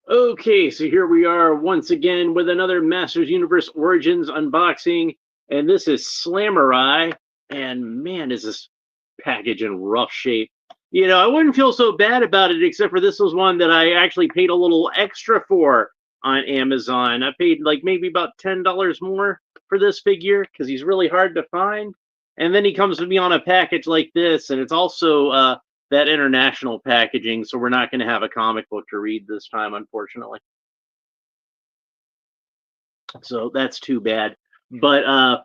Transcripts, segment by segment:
Okay, so here we are once again with another Masters Universe Origins unboxing, and this is Slamurai, and man, is this package in rough shape. You know, I wouldn't feel so bad about it, except for this was one that I actually paid a little extra for on Amazon. I paid like maybe about $10 more for this figure because he's really hard to find. And then he comes to me on a package like this, and it's also that international packaging, so we're not going to have a comic book to read this time, unfortunately. So that's too bad. But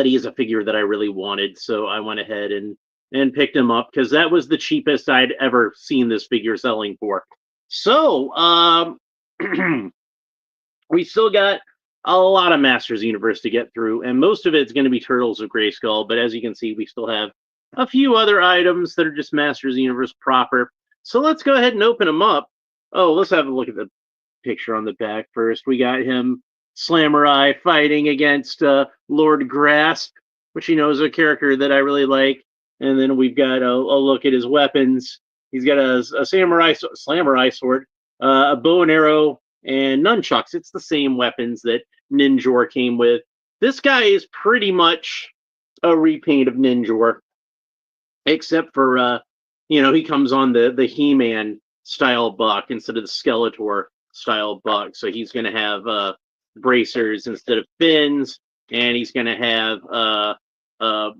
he is a figure that I really wanted, so I went ahead and picked him up because that was the cheapest I'd ever seen this figure selling for. So we still got a lot of Masters Universe to get through, and most of it's going to be Turtles of Grayskull. But as you can see, we still have a few other items that are just Masters Universe proper. So let's go ahead and open them up. Oh, let's have a look at the picture on the back first. We got him, Slamurai, fighting against Lord Grasp, which you know is a character that I really like. And then we've got a look at his weapons. He's got a samurai sword, a bow and arrow, and nunchucks. It's the same weapons that Ninjor came with. This guy is pretty much a repaint of Ninjor, except for he comes on the He-Man style buck instead of the Skeletor style buck. So he's going to have bracers instead of fins, and he's going to have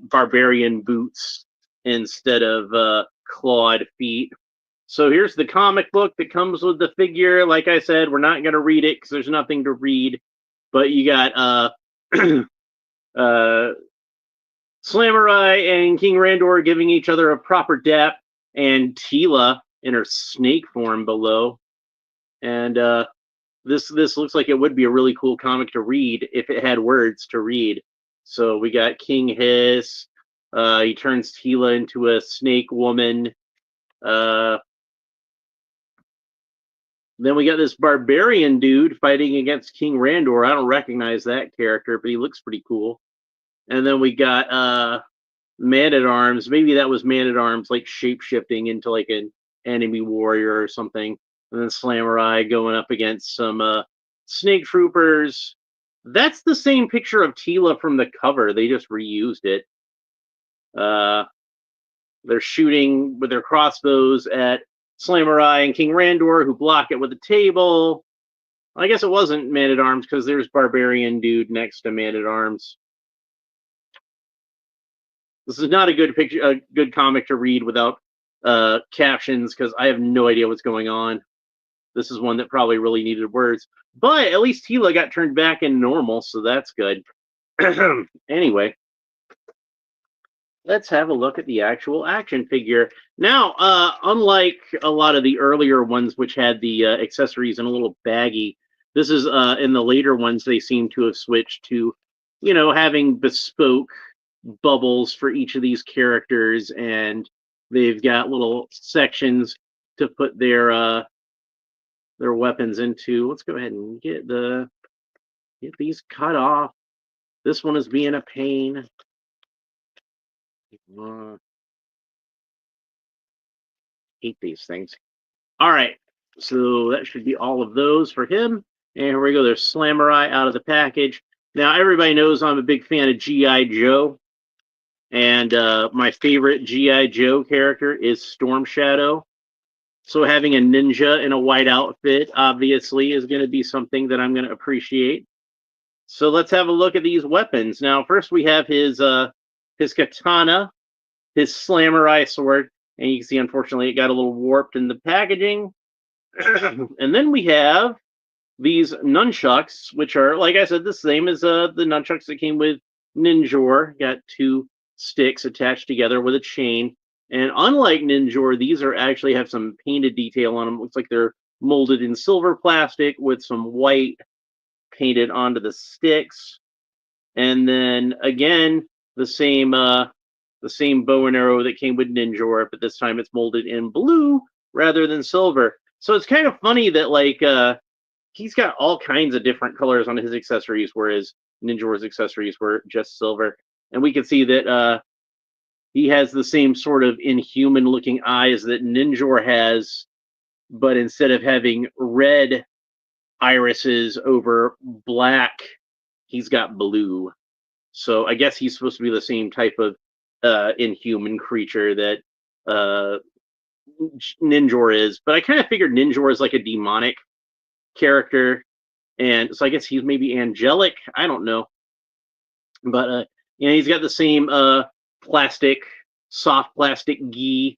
barbarian boots instead of clawed feet. So here's the comic book that comes with the figure. Like I said, we're not going to read it because there's nothing to read. But you got uh, Slamurai and King Randor giving each other a proper dap, and Tila in her snake form below. And this looks like it would be a really cool comic to read if it had words to read. So we got King Hiss. He turns Tila into a snake woman. Uh, then we got this barbarian dude fighting against King Randor. I don't recognize that character, but he looks pretty cool. And then we got Man at Arms. Maybe that was Man at Arms like shape shifting into like an enemy warrior or something. And then Slamurai going up against some snake troopers. That's the same picture of Tila from the cover. They just reused it. Uh, they're shooting with their crossbows at Slamurai and King Randor, who block it with a table. I guess it wasn't Man at Arms because there's Barbarian Dude next to Man at Arms. This is not a good picture, a good comic to read without captions because I have no idea what's going on. This is one that probably really needed words, but at least Tila got turned back in normal, so that's good. Anyway, let's have a look at the actual action figure. Now, unlike a lot of the earlier ones, which had the accessories in a little baggy, this is in the later ones, they seem to have switched to, having bespoke bubbles for each of these characters, and they've got little sections to put their weapons into. Let's go ahead and get these cut off. This one is being a pain. Hate these things. All right, so that should be all of those for him. And here we go. There's Slamurai out of the package. Now everybody knows I'm a big fan of G.I. Joe, and my favorite G.I. Joe character is Storm Shadow. So having a ninja in a white outfit obviously is going to be something that I'm going to appreciate. So let's have a look at these weapons. Now, first we have his katana, his Slamurai sword, and you can see, unfortunately, it got a little warped in the packaging. And then we have these nunchucks, which are, like I said, the same as the nunchucks that came with Ninjor. Got two sticks attached together with a chain. And unlike Ninjor, these are actually have some painted detail on them. It looks like they're molded in silver plastic with some white painted onto the sticks. And then again, the same bow and arrow that came with Ninjor, but this time it's molded in blue rather than silver. So it's kind of funny that he's got all kinds of different colors on his accessories, whereas Ninjor's accessories were just silver. And we can see that he has the same sort of inhuman looking eyes that Ninjor has but instead of having red irises over black, he's got blue. So I guess he's supposed to be the same type of inhuman creature that uh, Ninjor is. But I kind of figured Ninjor is like a demonic character, and so I guess he's maybe angelic. I don't know, but he's got the same plastic, soft plastic gi,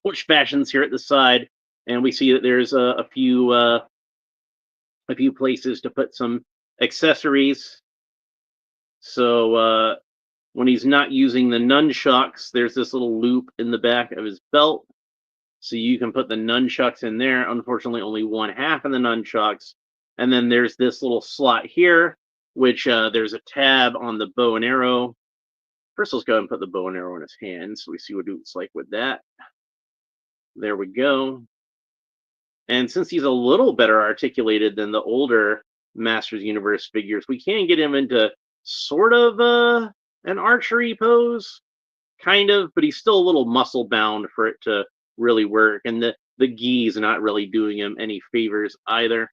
which fashions here at the side, and we see that there's a few places to put some accessories. So when he's not using the nunchucks, there's this little loop in the back of his belt. So you can put the nunchucks in there. Unfortunately, only one half of the nunchucks. And then there's this little slot here, which there's a tab on the bow and arrow. First, let's go ahead and put the bow and arrow in his hand so we see what it's like with that. There we go. And since he's a little better articulated than the older Masters Universe figures, we can get him into sort of an archery pose, kind of, but he's still a little muscle bound for it to really work. And the gi's not really doing him any favors either.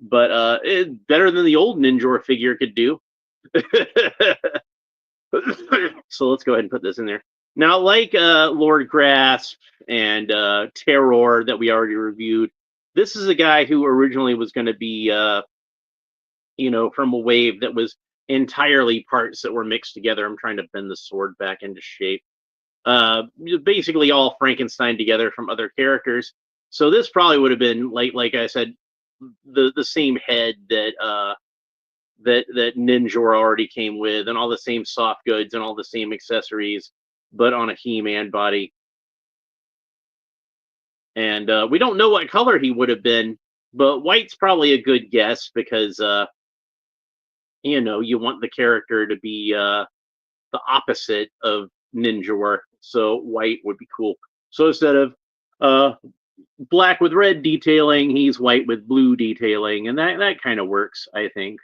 But it's better than the old Ninjor figure could do. So let's go ahead and put this in there. Now, like Lord Grasp and Terror that we already reviewed, this is a guy who originally was going to be, from a wave that was entirely parts that were mixed together. I'm trying to bend the sword back into shape. Basically all Frankenstein together from other characters. So this probably would have been, like I said, the same head that Ninjor already came with, and all the same soft goods and all the same accessories, but on a He-Man body. And we don't know what color he would have been, but white's probably a good guess because you want the character to be the opposite of Ninjor, so white would be cool. So instead of black with red detailing, he's white with blue detailing, and that kind of works, I think.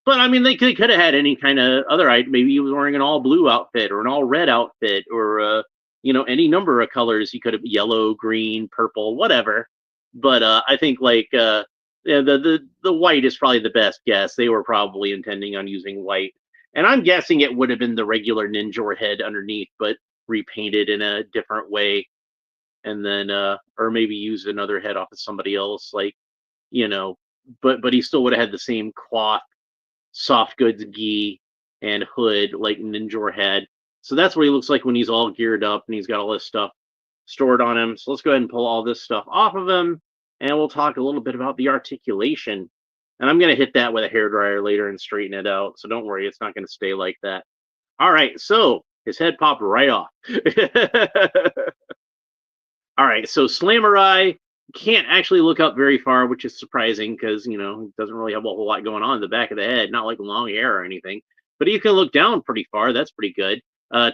But I mean, they could have had any kind of other item. Maybe he was wearing an all blue outfit or an all red outfit, or any number of colors. He could have yellow, green, purple, whatever. But I think the white is probably the best guess. They were probably intending on using white, and I'm guessing it would have been the regular Ninjor head underneath, but repainted in a different way, and then or maybe used another head off of somebody else, but he still would have had the same cloth, soft goods gi and hood like Ninjor had. So that's what he looks like when he's all geared up and he's got all this stuff stored on him. So let's go ahead and pull all this stuff off of him, and we'll talk a little bit about the articulation. And I'm going to hit that with a hairdryer later and straighten it out. So don't worry, it's not going to stay like that. All right, so his head popped right off. All right, so Slamurai can't actually look up very far, which is surprising because, he doesn't really have a whole lot going on in the back of the head, not like long hair or anything. But he can look down pretty far. That's pretty good.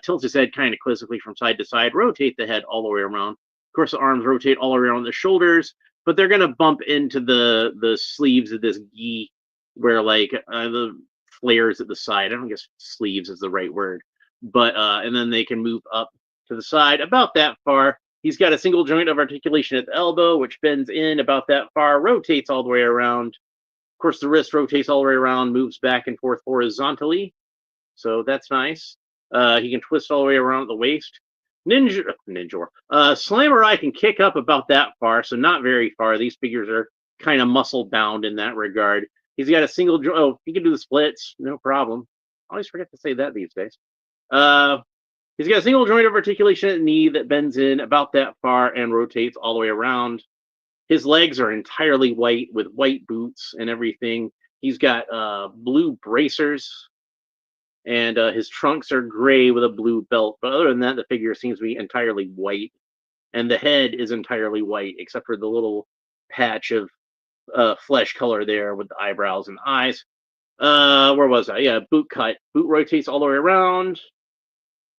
Tilt his head kind of quizzically from side to side. Rotate the head all the way around. Of course, the arms rotate all the way around the shoulders, but they're going to bump into the sleeves of this gi where, the flares at the side. I don't guess sleeves is the right word. But, and then they can move up to the side about that far. He's got a single joint of articulation at the elbow, which bends in about that far, rotates all the way around. Of course, the wrist rotates all the way around, moves back and forth horizontally. So that's nice. He can twist all the way around the waist. Ninjor. Slamurai can kick up about that far, so not very far. These figures are kind of muscle bound in that regard. He's got a single joint. Oh, he can do the splits, no problem. I always forget to say that these days. He's got a single joint of articulation at the knee that bends in about that far and rotates all the way around. His legs are entirely white with white boots and everything. He's got blue bracers, and his trunks are gray with a blue belt. But other than that, the figure seems to be entirely white, and the head is entirely white, except for the little patch of flesh color there with the eyebrows and eyes. Where was I? Yeah, boot cut. Boot rotates all the way around.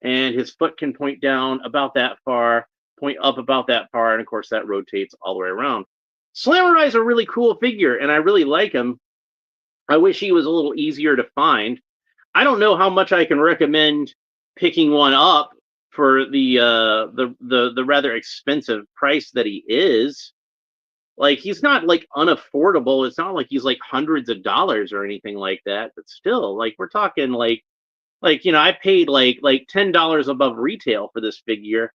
And his foot can point down about that far, point up about that far, and of course that rotates all the way around. Slamurai is a really cool figure, and I really like him. I wish he was a little easier to find. I don't know how much I can recommend picking one up for the rather expensive price that he is. Like, he's not like unaffordable. It's not like he's like hundreds of dollars or anything like that. But still, like, we're talking like I paid like $10 above retail for this figure,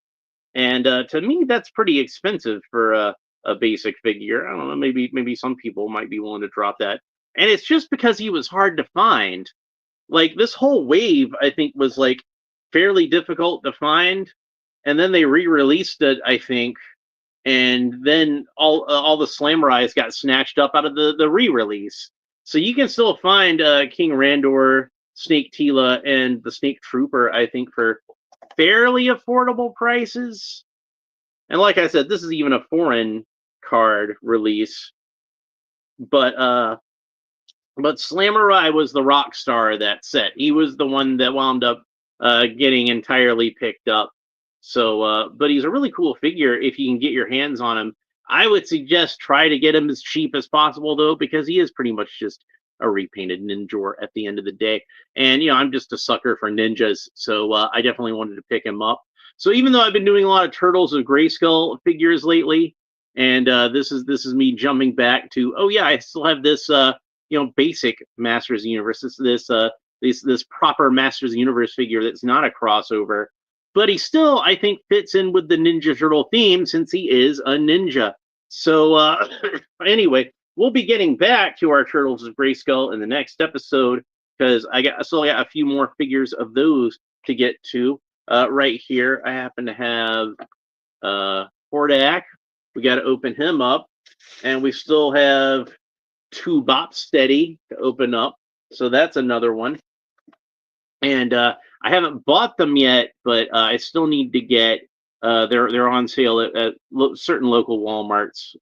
and to me that's pretty expensive for a basic figure. I don't know, maybe some people might be willing to drop that, and it's just because he was hard to find. Like, this whole wave, I think, was like fairly difficult to find, and then they re-released it, I think, and then all the Slamurais got snatched up out of the re-release. So you can still find King Randor, Snake Tila, and the Snake Trooper, I think, for fairly affordable prices. And like I said, this is even a foreign card release. But Slamurai was the rock star of that set. He was the one that wound up getting entirely picked up. So, but he's a really cool figure if you can get your hands on him. I would suggest try to get him as cheap as possible, though, because he is pretty much just a repainted Ninjor at the end of the day. And, I'm just a sucker for ninjas, so I definitely wanted to pick him up. So even though I've been doing a lot of Turtles of Grayskull figures lately, and this is me jumping back to, oh yeah, I still have this basic Masters of the Universe. This proper Masters of the Universe figure that's not a crossover, but he still, I think, fits in with the Ninja Turtle theme since he is a ninja. So anyway, we'll be getting back to our Turtles of Grayskull in the next episode, because I still got a few more figures of those to get to. Right here, I happen to have Hordak. We got to open him up, and we still have two Bop Steady to open up, so that's another one. And I haven't bought them yet, but I still need to get. They're on sale at certain local WalMarts.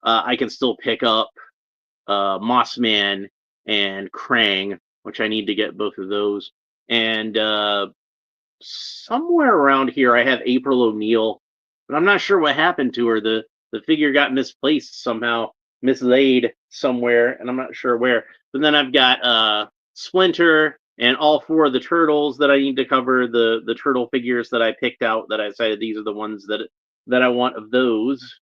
I can still pick up Mossman and Krang, which I need to get both of those. And somewhere around here, I have April O'Neil, but I'm not sure what happened to her. The figure got misplaced somehow, mislaid somewhere, and I'm not sure where. But then I've got Splinter and all four of the turtles that I need to cover. The turtle figures that I picked out, that I decided these are the ones that I want of those.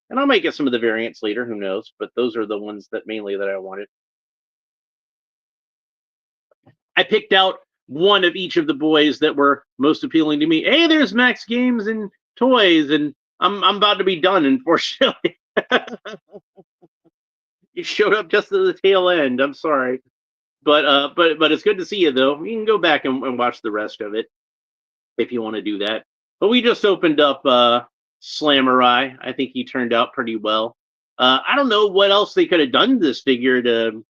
And I might get some of the variants later, who knows? But those are the ones that mainly that I wanted. I picked out one of each of the boys that were most appealing to me. Hey, there's Max Games and Toys, and I'm about to be done, unfortunately. You showed up just at the tail end. I'm sorry, but it's good to see you, though. You can go back and watch the rest of it if you want to do that. But we just opened up Slamurai. I think he turned out pretty well. I don't know what else they could have done to this figure to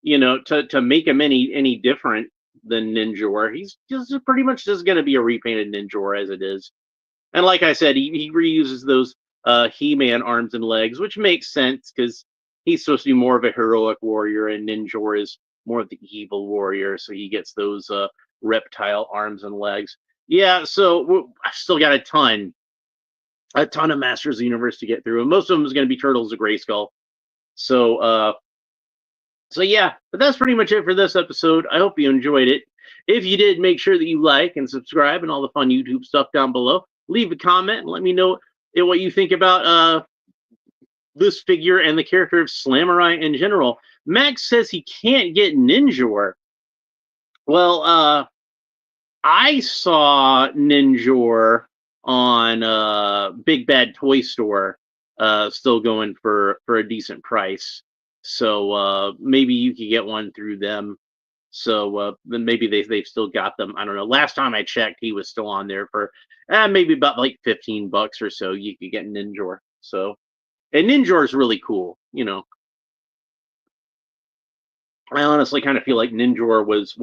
make him any different than Ninjor. He's just pretty much just going to be a repainted Ninjor as it is. And like I said, he reuses those He-Man arms and legs, which makes sense because he's supposed to be more of a heroic warrior, and Ninjor is more of the evil warrior, so he gets those reptile arms and legs. Yeah, so I've still got a ton of Masters of the Universe to get through, and most of them is going to be Turtles of Grayskull. So yeah, but that's pretty much it for this episode. I hope you enjoyed it. If you did, make sure that you like and subscribe and all the fun YouTube stuff down below. Leave a comment and let me know what you think about this figure and the character of Slamurai in general. Max says he can't get Ninjor. Well, I saw Ninjor on Big Bad Toy Store, still going for a decent price. So maybe you could get one through them. So then maybe they've still got them. I don't know. Last time I checked, he was still on there for maybe about like $15 or so. You could get Ninjor. So, and Ninjor is really cool. I honestly kind of feel like Ninjor was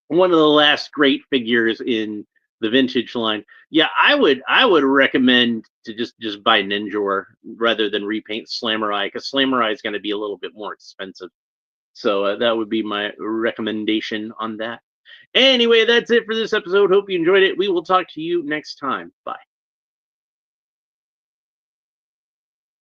one of the last great figures in the vintage line. Yeah, I would recommend to just buy Ninjor rather than repaint Slamurai, because Slamurai is going to be a little bit more expensive. So that would be my recommendation on that. Anyway, that's it for this episode. Hope you enjoyed it. We will talk to you next time. Bye.